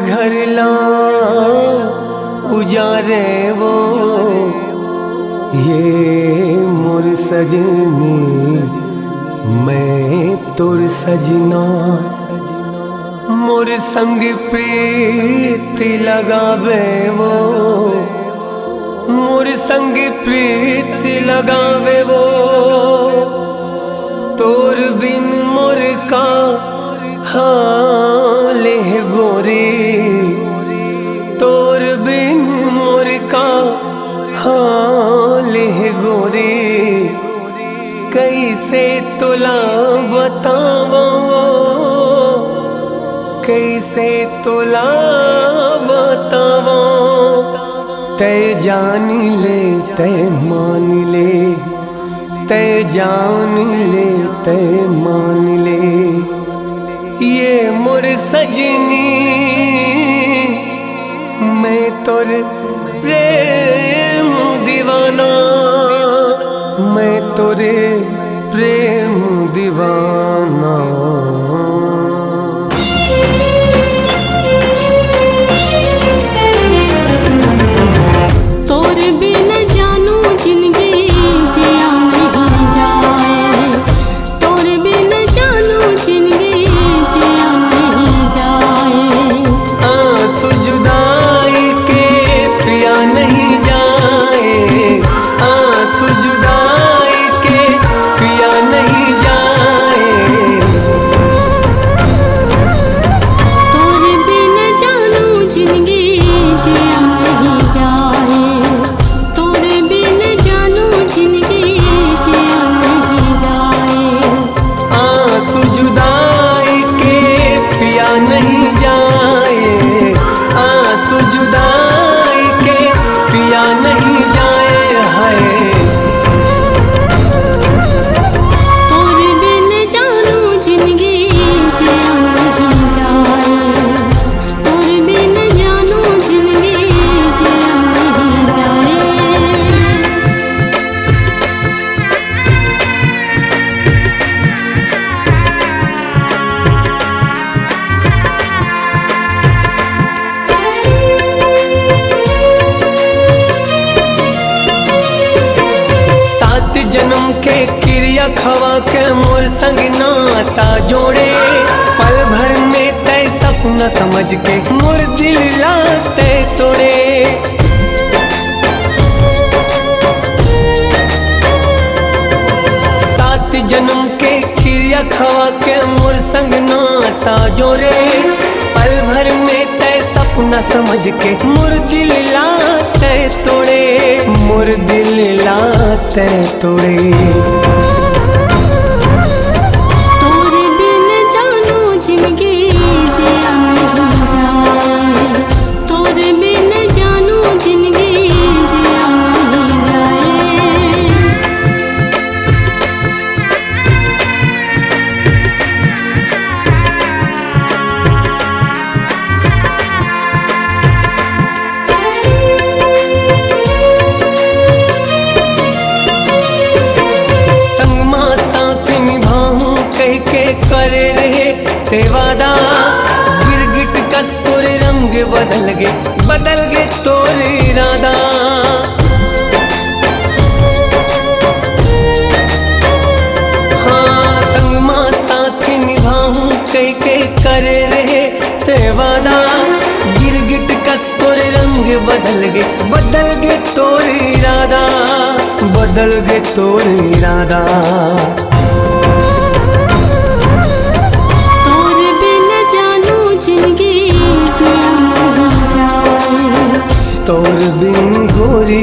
घर ला उजारे वो, ये मोर सजनी मैं तोर सजना। मोर संग प्रीति लगावे वो, मोर संग प्रीति लगावे वो। तोर बिन मोर का हाल है गोरी, तोर बिन मोर का हाल है गोरी। कैसे तुला बतावा, कैसे तुला बतावा। तय जान ले तय मान ले, तय जान ले तय मान ले। ये मोर सजनी मैं तोर प्रेम दीवाना, मैं तोरे प्रेम दीवाना। जन्म के क्रिया खवा के मोर संग नाता जोड़े। पल भर में तय सपना समझ के मोर दिल लाते तोड़े। सात जन्म के क्रिया खवा के मोर संग नाता जोड़े। पल भर में तय सपना समझ के मोर दिल लाते तोड़े, मोर दिल लाते तोड़े। तोर बिन जानो जिंदगी जिया नहीं जाए, तोर बिन जानो जिंदगी जिया नहीं जाए। करे रहे ते वादा, गिरगिट कस्तूर रंग बदल गे तोर इरादा। हाँ संगमा साथ निभाऊं कह के करे रहे ते वादा। गिरगिट कस्तूर रंग बदल गे तोर इरादा, बदल गे तोर इरादा। तोर बिन गोरी